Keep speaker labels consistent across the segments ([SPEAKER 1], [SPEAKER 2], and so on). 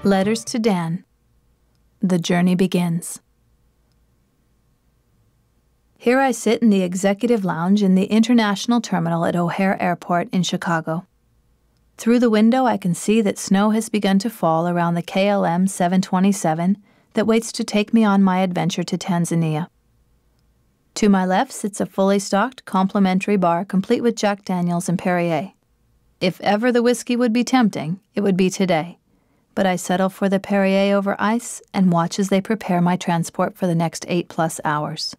[SPEAKER 1] Letters to Dan. The journey begins. Here I sit in the executive lounge in the International Terminal at O'Hare Airport in Chicago. Through the window I can see that snow has begun to fall around the KLM 727 that waits to take me on my adventure to Tanzania. To my left sits a fully stocked complimentary bar complete with Jack Daniels and Perrier. If ever the whiskey would be tempting, it would be today. But I settle for the Perrier over ice and watch as they prepare my transport for the next 8+ hours.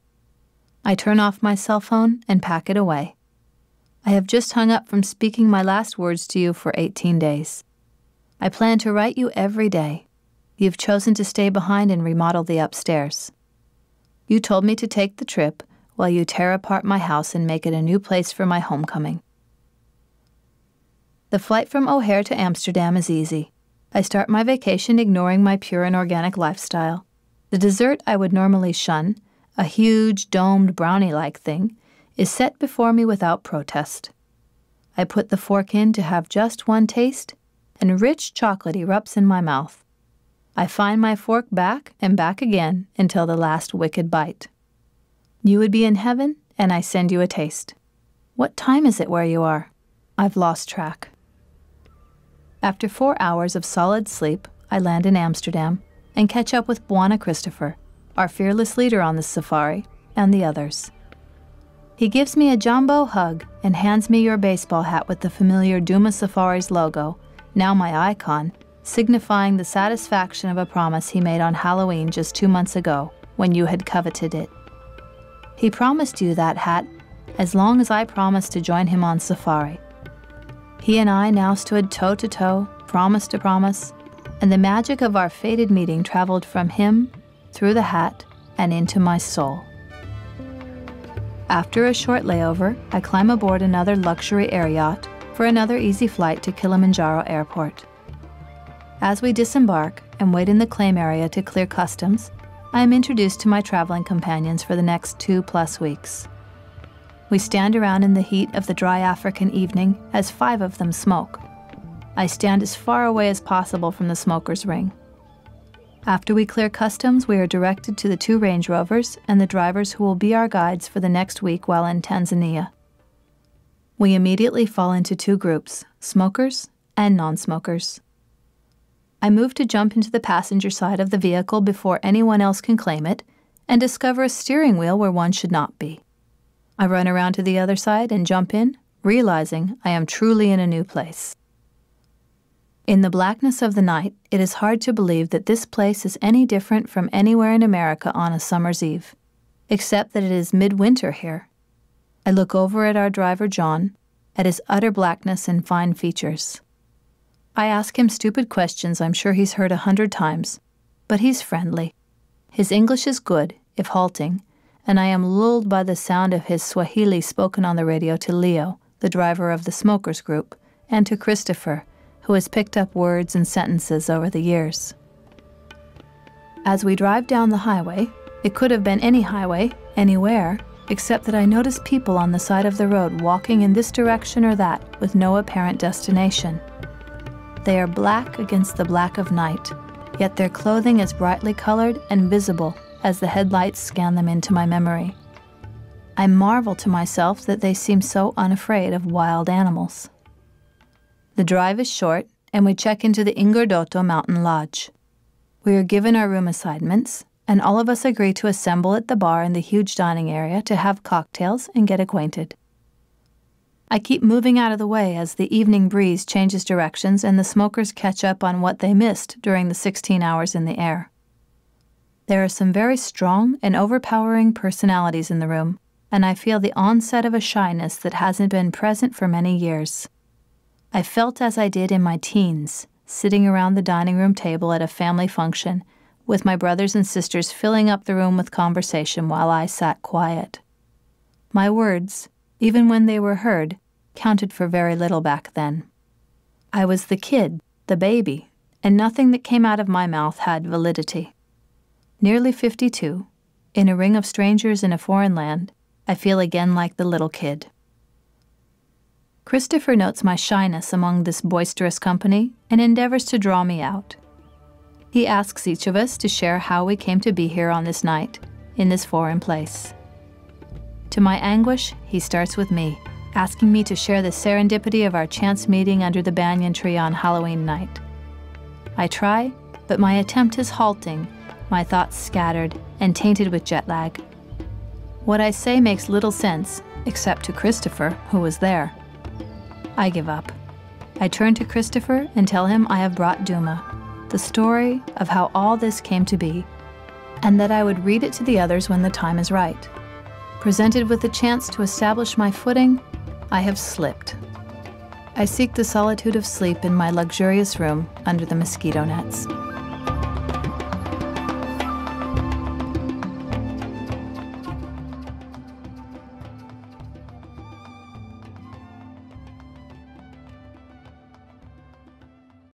[SPEAKER 1] I turn off my cell phone and pack it away. I have just hung up from speaking my last words to you for 18 days. I plan to write you every day. You've chosen to stay behind and remodel the upstairs. You told me to take the trip while you tear apart my house and make it a new place for my homecoming. The flight from O'Hare to Amsterdam is easy. I start my vacation ignoring my pure and organic lifestyle. The dessert I would normally shun, a huge, domed, brownie-like thing, is set before me without protest. I put the fork in to have just one taste, and rich chocolate erupts in my mouth. I find my fork back and back again until the last wicked bite. You would be in heaven, and I send you a taste. What time is it where you are? I've lost track. After 4 hours of solid sleep, I land in Amsterdam and catch up with Bwana Christopher, our fearless leader on this safari, and the others. He gives me a jumbo hug and hands me your baseball hat with the familiar Duma Safaris logo, now my icon, signifying the satisfaction of a promise he made on Halloween just 2 months ago when you had coveted it. He promised you that hat as long as I promised to join him on safari. He and I now stood toe-to-toe, promise to promise, and the magic of our fated meeting traveled from him, through the hat, and into my soul. After a short layover, I climb aboard another luxury air yacht for another easy flight to Kilimanjaro Airport. As we disembark and wait in the claim area to clear customs, I am introduced to my traveling companions for the next 2+ weeks. We stand around in the heat of the dry African evening as 5 of them smoke. I stand as far away as possible from the smoker's ring. After we clear customs, we are directed to the 2 Range Rovers and the drivers who will be our guides for the next week while in Tanzania. We immediately fall into 2 groups, smokers and non-smokers. I move to jump into the passenger side of the vehicle before anyone else can claim it and discover a steering wheel where one should not be. I run around to the other side and jump in, realizing I am truly in a new place. In the blackness of the night, it is hard to believe that this place is any different from anywhere in America on a summer's eve, except that it is midwinter here. I look over at our driver, John, at his utter blackness and fine features. I ask him stupid questions I'm sure he's heard 100 times, but he's friendly. His English is good, if halting, and I am lulled by the sound of his Swahili spoken on the radio to Leo, the driver of the smokers group, and to Christopher, who has picked up words and sentences over the years. As we drive down the highway, it could have been any highway, anywhere, except that I notice people on the side of the road walking in this direction or that with no apparent destination. They are black against the black of night, yet their clothing is brightly colored and visible as the headlights scan them into my memory. I marvel to myself that they seem so unafraid of wild animals. The drive is short, and we check into the Ingordoto Mountain Lodge. We are given our room assignments, and all of us agree to assemble at the bar in the huge dining area to have cocktails and get acquainted. I keep moving out of the way as the evening breeze changes directions and the smokers catch up on what they missed during the 16 hours in the air. There are some very strong and overpowering personalities in the room, and I feel the onset of a shyness that hasn't been present for many years. I felt as I did in my teens, sitting around the dining room table at a family function, with my brothers and sisters filling up the room with conversation while I sat quiet. My words, even when they were heard, counted for very little back then. I was the kid, the baby, and nothing that came out of my mouth had validity. Nearly 52, in a ring of strangers in a foreign land, I feel again like the little kid. Christopher notes my shyness among this boisterous company and endeavors to draw me out. He asks each of us to share how we came to be here on this night, in this foreign place. To my anguish, he starts with me, asking me to share the serendipity of our chance meeting under the banyan tree on Halloween night. I try, but my attempt is halting, my thoughts scattered and tainted with jet lag. What I say makes little sense, except to Christopher, who was there. I give up. I turn to Christopher and tell him I have brought Duma, the story of how all this came to be, and that I would read it to the others when the time is right. Presented with the chance to establish my footing, I have slipped. I seek the solitude of sleep in my luxurious room under the mosquito nets.